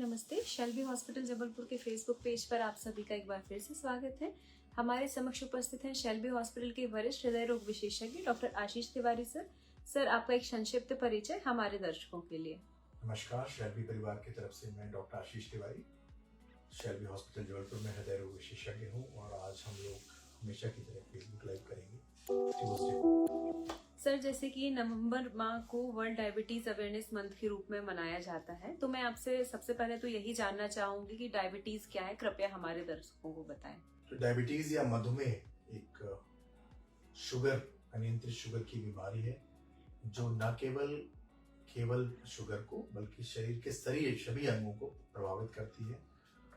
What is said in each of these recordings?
नमस्ते। Shelby hospital Jabalpur के Facebook page पर आप सभी का एक बार फिर से स्वागत है। हमारे समक्ष उपस्थित हैं शेल्बी हॉस्पिटल के वरिष्ठ हृदय रोग विशेषज्ञ डॉक्टर आशीष तिवारी सर। सर, आपका एक संक्षिप्त परिचय हमारे दर्शकों के लिए। नमस्कार, शेल्बी परिवार की तरफ से मैं डॉक्टर आशीष तिवारी शेल्बी हॉस्पिटल जबलपुर में हृदय रोग विशेषज्ञ हूँ और आज हम लोग हमेशा की तरह फेसबुक लाइव करेंगे ट्यूसडे। सर, जैसे कि नवंबर माह को वर्ल्ड डायबिटीज अवेयरनेस मंथ के रूप में मनाया जाता है, तो मैं आपसे सबसे पहले तो यही जानना चाहूंगी कि डायबिटीज क्या है, कृपया हमारे दर्शकों को बताएं। तो डायबिटीज या मधुमेह एक शुगर, अनियंत्रित शुगर की बीमारी है जो न केवल शुगर को बल्कि शरीर के सभी अंगों को प्रभावित करती है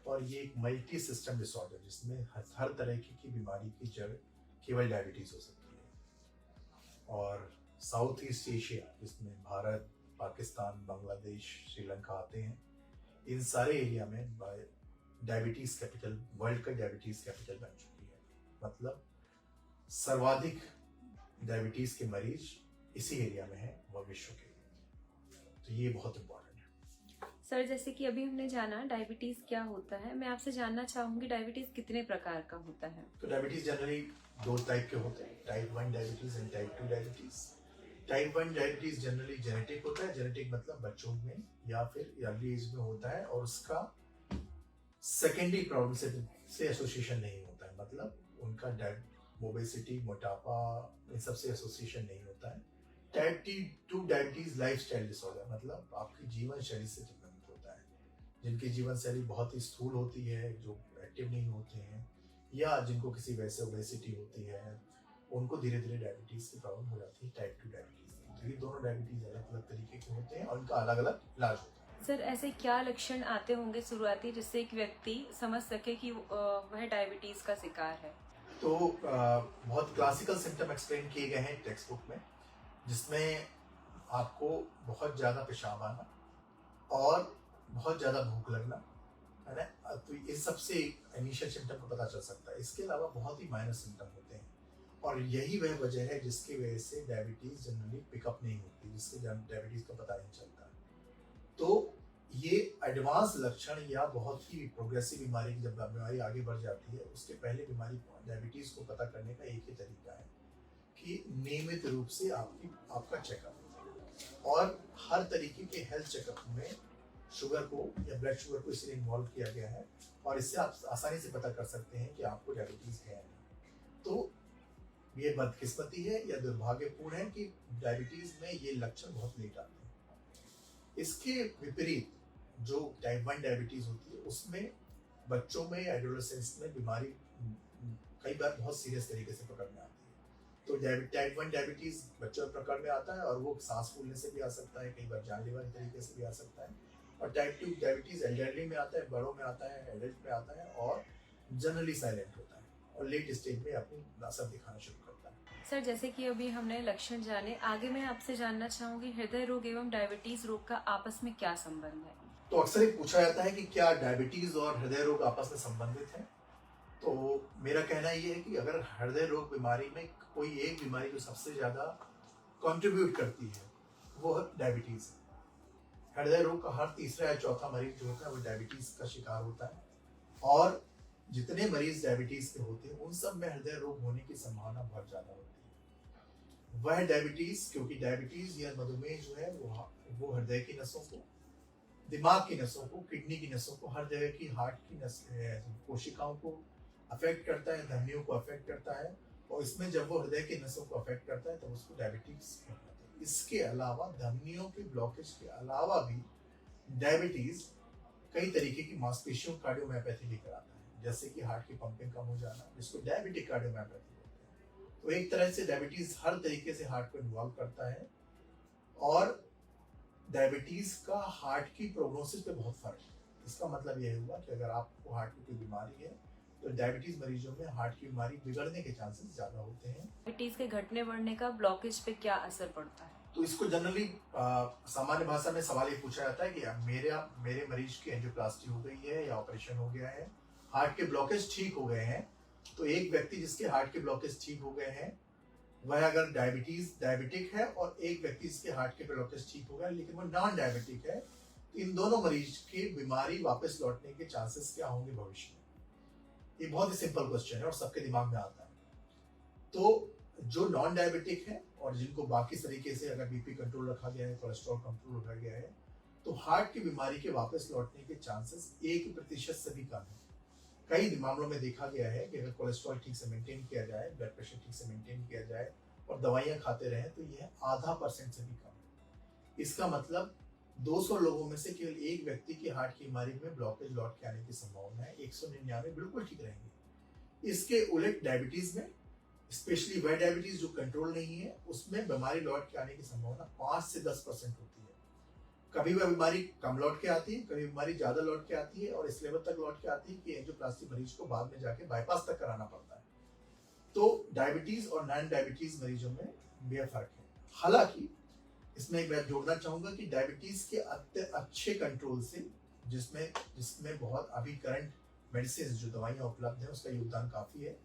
और ये एक मल्टी सिस्टम डिसऑर्डर जिसमें हर तरह की बीमारी की जड़ केवल डायबिटीज हो सकती है। और साउथ ईस्ट एशिया जिसमें भारत, पाकिस्तान, बांग्लादेश, श्रीलंका आते हैं, इन सारे एरिया में डायबिटीज कैपिटल, वर्ल्ड का डायबिटीज कैपिटल बन चुकी है। मतलब सर्वाधिक डायबिटीज के मरीज इसी एरिया में है वह विश्व के, तो ये बहुत इम्पोर्टेंट है। सर, जैसे कि अभी हमने जाना डायबिटीज क्या होता है, मैं आपसे जानना चाहूंगी डायबिटीज कितने प्रकार का होता है। तो डायबिटीज जनरली दो टाइप के होते हैं, type 1 diabetes and type 2 diabetes. Type 1 diabetes generally genetic होता है। जेनेटिक मतलब बच्चों में या फिर अर्ली एज में होता है और उसका सेकेंडरी प्रॉब्लम से एसोसिएशन नहीं होता है। मतलब उनका ओबेसिटी, मोटापा, इन सबसे एसोसिएशन नहीं होता है। टाइप 2 डायबिटीज लाइफस्टाइल डिसऑर्डर, मतलब आपकी जीवन शैली से संबंधित होता है। जिनकी जीवन शैली बहुत ही स्थूल होती है, जो एक्टिव नहीं होते हैं या जिनको किसी वजह से ओबेसिटी होती है, उनको धीरे धीरे डायबिटीज की प्रॉब्लम हो जाती है, टाइप 2 डायबिटीज। तो ये दोनों डायबिटीज अलग अलग तरीके के होते हैं और उनका अलग अलग इलाज होता है। सर, ऐसे क्या लक्षण आते होंगे शुरुआती जिससे एक व्यक्ति समझ सके कि वह डायबिटीज का शिकार है। तो बहुत क्लासिकल सिम्टम एक्सप्लेन किए गए हैं टेक्स्ट बुक में, जिसमें आपको बहुत ज़्यादा पेशाब आना और बहुत ज़्यादा भूख लगना है ना। तो इस सबसे इनिशियल सिम्टम को पता चल सकता है। इसके अलावा बहुत ही माइनर सिम्टम होते हैं और यही वह वजह है जिसकी वजह से डायबिटीज़ जनरली पिकअप नहीं होती, जिससे डायबिटीज़ का पता नहीं चलता। तो ये एडवांस लक्षण या बहुत ही प्रोग्रेसिव बीमारी की जब बीमारी आगे बढ़ जाती है, उसके पहले बीमारी डायबिटीज़ को पता करने का एक ही तरीका है कि नियमित रूप से आपका चेकअप, और हर तरीके के हेल्थ चेकअप में शुगर को या ब्लड शुगर को इसलिए इन्वॉल्व किया गया है और इससे आप आसानी से पता कर सकते हैं कि आपको डायबिटीज है या नहीं। तो ये बदकिस्मती है या दुर्भाग्यपूर्ण है कि डायबिटीज में ये लक्षण बहुत लेट आते हैं। इसके विपरीत जो टाइप 1 डायबिटीज होती है उसमें बच्चों में, एडोलेसेंस में बीमारी कई बार बहुत सीरियस तरीके से पकड़ में आती है। तो टाइप 1 डायबिटीज बच्चों में प्रकार में आता है और वो सांस फूलने से भी आ सकता है, कई बार जानलेवा तरीके से भी आ सकता है। और टाइप 2 डायबिटीज एल्डरली में आता है, बड़ों में आता है, एडल्ट में आता है और जनरली साइलेंट होता है और लेट स्टेज में अपनी असर दिखाना शुरू करता है। सर, जैसे कि अभी हमने लक्षण जाने, आगे मैं आपसे जानना चाहूंगी हृदय रोग एवं डायबिटीज रोग का आपस में क्या संबंध है। तो अक्सर ये पूछा जाता है कि क्या डायबिटीज और हृदय रोग आपस में संबंधित है। तो मेरा कहना ये है कि अगर हृदय रोग बीमारी में कोई एक बीमारी जो सबसे ज्यादा कंट्रीब्यूट करती है वो डायबिटीज है। हृदय रोग का हर तीसरा या चौथा मरीज जो होता है वो डायबिटीज का शिकार होता है और जितने मरीज डायबिटीज के होते हैं उन सब में हृदय रोग होने की संभावना बहुत ज्यादा होती है। वह डायबिटीज, क्योंकि डायबिटीज या मधुमेह जो है वो हृदय की नसों को, दिमाग की नसों को, किडनी की नसों को, हर जगह की हार्ट की कोशिकाओं को अफेक्ट करता है, धमनियों को अफेक्ट करता है और इसमें जब वो हृदय की नसों को अफेक्ट करता है तब उसको डायबिटीज कहते हैं। इसके अलावा धमनियों के ब्लॉकेज के अलावा भी डायबिटीज कई तरीके की मांसपेशियों कार्डियोमायोपैथी भी कराता है, जैसे कि हार्ट की पंपिंग कम हो जाना, जिसको डायबिटिक कार्डियोमायोपैथी बोलते हैं। तो एक तरह से डायबिटीज हर तरीके से हार्ट को इन्वॉल्व करता है और डायबिटीज का हार्ट की प्रोग्नोसिस पे बहुत फर्क है। इसका मतलब यह हुआ कि अगर आपको हार्ट की कोई बीमारी है तो डायबिटीज मरीजों में हार्ट की बीमारी बिगड़ने के चांसेस ज्यादा होते हैं। डायबिटीज के घटने बढ़ने का ब्लॉकेज पे क्या असर पड़ता है। तो इसको जनरली सामान्य भाषा में सवाल ये पूछा जाता है कि मेरे मरीज की एंजियोप्लास्टी हो गई है या ऑपरेशन हो गया है, हार्ट के ब्लॉकेज ठीक हो गए हैं। तो एक व्यक्ति जिसके हार्ट के ब्लॉकेज ठीक हो गए हैं वह अगर डायबिटिक है और एक व्यक्ति जिसके हार्ट के ब्लॉकेज ठीक हो गया लेकिन वो नॉन डायबिटिक है, तो इन दोनों मरीज की बीमारी वापस लौटने के चांसेस क्या होंगे भविष्य में? ये बहुत ही सिंपल क्वेश्चन है और सबके दिमाग में आता है। तो जो नॉन डायबिटिक है और जिनको बाकी तरीके से अगर बीपी कंट्रोल रखा गया है, कोलेस्ट्रॉल कंट्रोल रखा गया है, तो हार्ट की बीमारी के वापस लौटने के चांसेस 1% से भी कम है। कई मामलों में देखा गया है कि अगर कोलेस्ट्रॉल ठीक से मेंटेन किया जाए, ब्लड प्रेशर ठीक से मेंटेन किया जाए और दवाइयां खाते रहें तो यह 0.5% से भी कम है। इसका मतलब 200 लोगों में से केवल एक व्यक्ति की हार्ट की बीमारी में ब्लॉकेज लौट के आने की संभावना है, 199 बिल्कुल ठीक रहेंगे। इसके उलट डायबिटीज में, स्पेशली वह डायबिटीज जो कंट्रोल नहीं है, उसमें बीमारी लौट के आने की संभावना 5 से 10% होती है। कभी वह बीमारी कम लौट के आती है, कभी बीमारी ज्यादा लौट के आती है और इस लेवल तक लौट के आती है कि एंजियोप्लास्टी मरीज को बाद में जाके बाईपास तक कराना पड़ता है। तो डायबिटीज और नॉन डायबिटीज मरीजों में बेहद फर्क है। हालांकि इसमें मैं जोड़ना चाहूंगा कि डायबिटीज के अच्छे कंट्रोल से, जिसमें बहुत अभी करंट मेडिसिन जो दवाइयां उपलब्ध है उसका योगदान काफी है,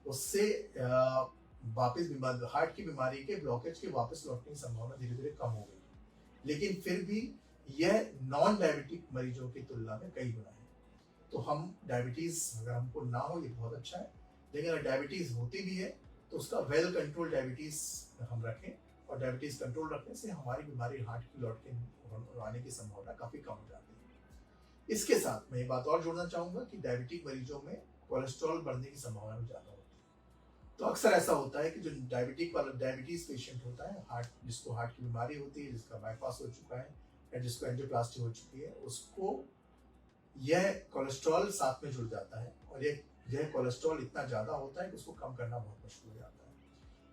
उससे वापस हार्ट की बीमारी के ब्लॉकेज के वापस लौटने की संभावना धीरे धीरे कम हो गई। लेकिन फिर भी यह नॉन डायबिटिक मरीजों की तुलना में कई गुना है। तो हम डायबिटीज अगर हमको ना हो ये बहुत अच्छा है, लेकिन अगर डायबिटीज होती भी है तो उसका वेल कंट्रोल डायबिटीज हम रखें और डायबिटीज कंट्रोल रखने से हमारी बीमारी हार्ट की लौट के आने की संभावना काफी कम हो जाती है। इसके साथ मैं ये बात और जोड़ना चाहूंगा कि डायबिटिक मरीजों में कोलेस्ट्रॉल बढ़ने की संभावना भी ज्यादा होती है। तो अक्सर ऐसा होता है कि जो डायबिटीज पेशेंट होता है, जिसको हार्ट की बीमारी होती है, जिसका बाईपास हो चुका है या जिसको एंजियोप्लास्टी हो चुकी है, उसको यह कोलेस्ट्रॉल साथ में जुड़ जाता है और यह कोलेस्ट्रॉल इतना ज्यादा होता है कि उसको कम करना बहुत मुश्किल हो जाता है।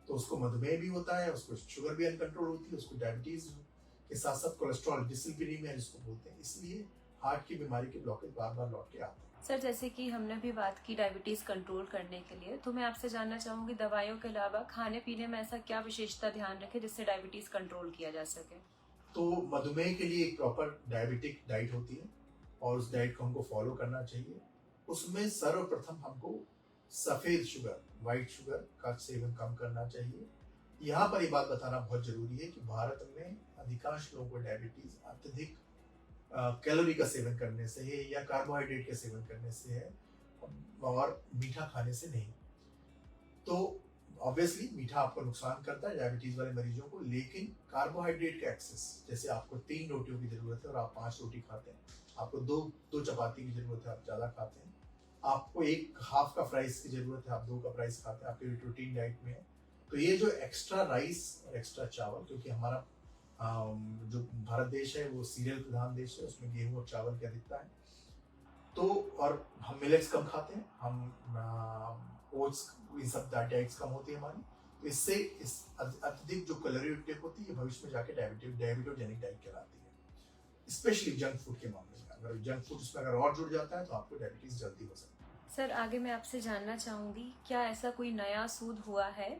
तो उसको मधुमेह भी होता है, उसको शुगर भी अनकंट्रोल होती है, उसको डायबिटीज के साथ साथ कोलेस्ट्रॉल डिसलिपिडीमिया जिसको बोलते हैं, इसलिए हार्ट की बीमारी के ब्लॉकेज बार बार लौट के आते हैं। सर, जैसे कि हमने भी बात की डायबिटीज कंट्रोल करने के लिए, तो मैं आपसे जानना चाहूंगी दवाइयों के अलावा खाने पीने में ऐसा क्या विशेषता ध्यान रखें जिससे डायबिटीज कंट्रोल किया जा सके? तो मधुमेह के लिए एक प्रॉपर डायबिटिक डाइट होती है और उस डाइट को हमको फॉलो करना चाहिए। उसमें सर्वप्रथम हमको सफेद शुगर, व्हाइट शुगर का सेवन कम करना चाहिए। यहाँ पर ये बात बताना बहुत जरूरी है कि भारत में अधिकांश लोगों को डायबिटीज अत्यधिक कैलोरी का सेवन करने से है या कार्बोहाइड्रेट का सेवन करने से है और मीठा खाने से नहीं। तो ऑब्वियसली मीठा आपको नुकसान करता है डायबिटीज वाले मरीजों को, लेकिन कार्बोहाइड्रेट का एक्सेस, जैसे आपको 3 रोटियों की जरूरत है और आप 5 रोटी खाते हैं, आपको दो चपाती की जरूरत है, आप ज्यादा खाते हैं, आपको एक हाफ कप राइस की जरूरत है, आप 2 कप राइस खाते हैं, आपके रूटीन डाइट में है। तो ये जो एक्स्ट्रा राइस और एक्स्ट्रा चावल, क्योंकि हमारा जो भारत देश है वो सीरियल प्रधान देश है, उसमें गेहूं और चावल की अधिकता है, तो और हम मिलेट्स कम खाते हैं, हम ओट्स, ये सब डाइट्स कम होती है हमारी, तो इससे इस अत्यधिक जो कैलोरी इंटेक होती है भविष्य में जाके डायबिटोजेनिक डाइट कहलाती है, स्पेशली जंक फूड के मामले में। अगर जंक फूड उसमें अगर और जुड़ जाता है तो आपको डायबिटीज जल्दी हो सकती है। सर, आगे मैं आपसे जानना चाहूंगी, क्या ऐसा कोई नया शोध हुआ है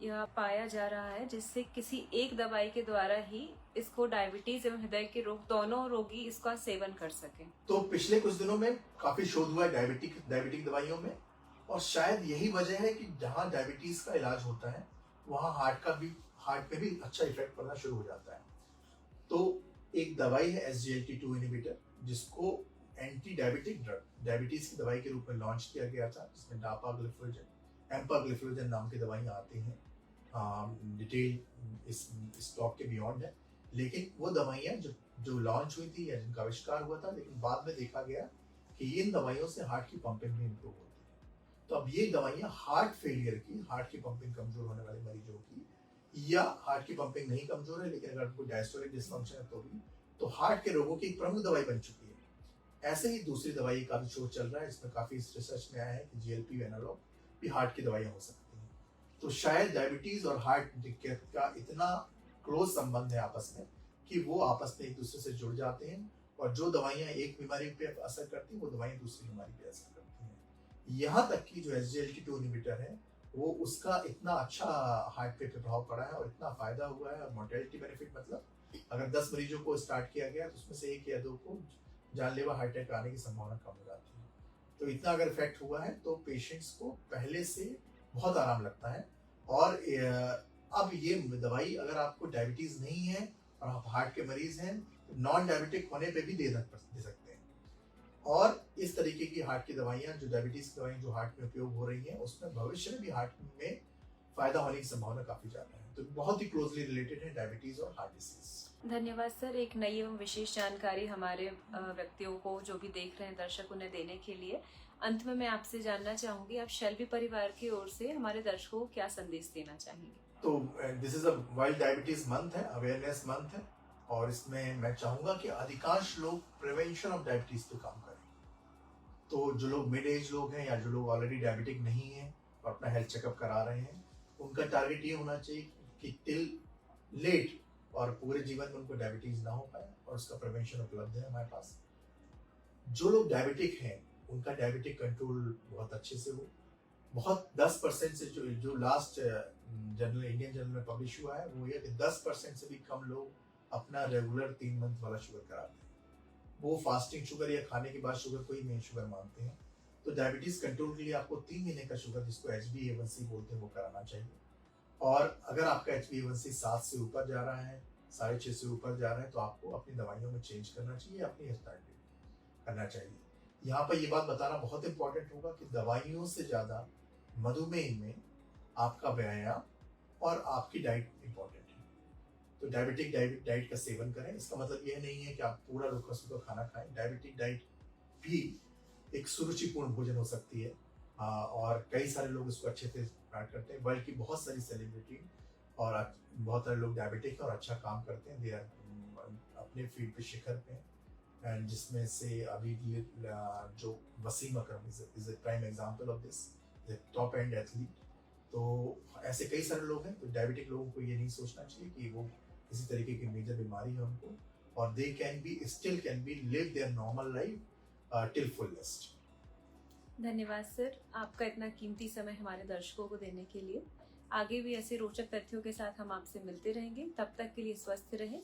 या पाया जा रहा है जिससे किसी एक दवाई के द्वारा ही इसको डायबिटीज एवं हृदय के रोग दोनों रोगी इसका सेवन कर सके? तो पिछले कुछ दिनों में काफी शोध हुआ है डायबिटिक दवाइयों में, और शायद यही वजह है कि जहाँ डायबिटीज का इलाज होता है वहाँ हार्ट पे भी अच्छा इफेक्ट पड़ना शुरू हो जाता है। तो एक दवाई है SGLT2 इनहिबिटर, जिसको एंटी डायबिटिक ड्रग, डायबिटीज की दवाई के रूप में लॉन्च किया गया था, जिसमें डापाग्लिफ्लोजन, एम्पाग्लिफ्लोजन नाम की दवाइयाँ आती हैं। डिटेल इस टॉक के बियॉन्ड है, लेकिन वो दवाइयाँ जो लॉन्च हुई थी या जिनका आविष्कार हुआ था, लेकिन बाद में देखा गया कि इन दवाइयों से हार्ट की पंपिंग भी इम्प्रूव होती है। तो अब ये दवाइयाँ हार्ट फेलियर की, हार्ट की पंपिंग कमजोर होने वाले मरीजों की, या हार्ट की पंपिंग नहीं कमजोर है लेकिन अगर कोई डायस्टोलिक डिसफंक्शन है तो हार्ट के रोगों की एक प्रमुख दवाई बन चुकी है। ऐसे ही दूसरी दवाई का भी शोध चल रहा है, इसमें काफी रिसर्च में आया है कि GLP एनालॉग भी हार्ट की दवाइयाँ हो सकती हैं। तो शायद डायबिटीज और हार्ट दिक्कत का इतना क्लोज संबंध है आपस में कि वो आपस में एक दूसरे से जुड़ जाते हैं, और जो दवाइयाँ एक बीमारी पे असर करती हैं वो दवाइयाँ दूसरी बीमारी पे असर करती हैं। यहाँ तक कि जो SGLT2 इनहिबिटर है वो उसका इतना अच्छा हार्ट पे प्रभाव पड़ा है और इतना फायदा हुआ है, और मोर्टेलिटी बेनिफिट, मतलब अगर 10 मरीजों को स्टार्ट किया गया तो उसमें से 1 या 2 को जानलेवा हार्ट अटैक आने की संभावना कम हो जाती है। तो इतना अगर इफेक्ट हुआ है तो पेशेंट्स को पहले से बहुत आराम लगता है। और अब ये दवाई अगर आपको डायबिटीज नहीं है और आप हार्ट के मरीज हैं नॉन डायबिटिक होने पे भी दे सकते हैं। और इस तरीके की हार्ट की दवाइयाँ, जो डायबिटीज़ की दवाइयाँ जो हार्ट में उपयोग हो रही हैं, उसमें भविष्य में भी हार्ट में फ़ायदा होने की संभावना काफ़ी ज़्यादा है। तो बहुत ही क्लोजली रिलेटेड है डायबिटीज़ और हार्ट डिसीज़। धन्यवाद सर, एक नई एवं विशेष जानकारी हमारे व्यक्तियों को, जो भी देख रहे हैं दर्शक, उन्हें देने के लिए। अंत में मैं आपसे जानना चाहूंगी, आप शेल्बी परिवार की ओर से हमारे दर्शकों को क्या संदेश देना चाहेंगे? तो this is a world diabetes month है, अवेयरनेस मंथ है, और इसमें मैं चाहूंगा कि अधिकांश लोग प्रिवेंशन ऑफ डायबिटीज पे काम करें। तो जो लोग मिड एज लोग हैं या जो लोग ऑलरेडी डायबिटिक नहीं हैं और अपना हेल्थ चेकअप करा रहे हैं, उनका टारगेट ये होना चाहिए कि टिल लेट और पूरे जीवन में उनको डायबिटीज ना हो पाए, और उसका प्रिवेंशन उपलब्ध है हमारे पास। जो लोग डायबिटिक हैं उनका डायबिटिक कंट्रोल बहुत अच्छे से हो। बहुत 10% से जो लास्ट जर्नल, इंडियन जर्नल में पब्लिश हुआ है, वो ये कि 10% से भी कम लोग अपना रेगुलर 3 मंथ वाला शुगर कराते हैं। वो फास्टिंग शुगर या खाने के बाद शुगर को ही मेन शुगर मानते हैं। तो डायबिटीज कंट्रोल के लिए आपको 3 महीने का शुगर, जिसको HbA1c बोलते हैं, वो कराना चाहिए। और अगर आपका HbA1c 7 से ऊपर जा रहा है, 6.5 से ऊपर जा रहा है, तो आपको अपनी दवाइयों में चेंज करना चाहिए, अपनी स्टार्ट करना चाहिए। यहाँ पर ये बात बताना बहुत इंपॉर्टेंट होगा कि दवाइयों से ज़्यादा मधुमेह में आपका व्यायाम और आपकी डाइट इंपॉर्टेंट है। तो डायबिटिक डाइट का सेवन करें। इसका मतलब यह नहीं है कि आप पूरा रूखा सूखा खाना खाएं। डायबिटिक डाइट भी एक सुरुचिपूर्ण भोजन हो सकती है, और कई सारे लोग इसको अच्छे से स्टार्ट करते हैं। वर्ल्ड की बहुत सारी सेलिब्रिटी और बहुत सारे लोग डायबिटिक और अच्छा काम करते हैं, दे आर अपने फील्ड पे शिखर पे हैं। एंड जिसमें से अभी जो Wasim Akram is a prime example of this, the top end athlete. तो ऐसे कई सारे लोग हैं। तो डायबिटिक लोगों को ये नहीं सोचना चाहिए कि वो किसी तरीके की मेजर बीमारी है उनको, और they can be live there normal life till fullest. धन्यवाद सर, आपका इतना कीमती समय हमारे दर्शकों को देने के लिए। आगे भी ऐसे रोचक तथ्यों के साथ हम आपसे मिलते रहेंगे। तब तक के लिए स्वस्थ रहें।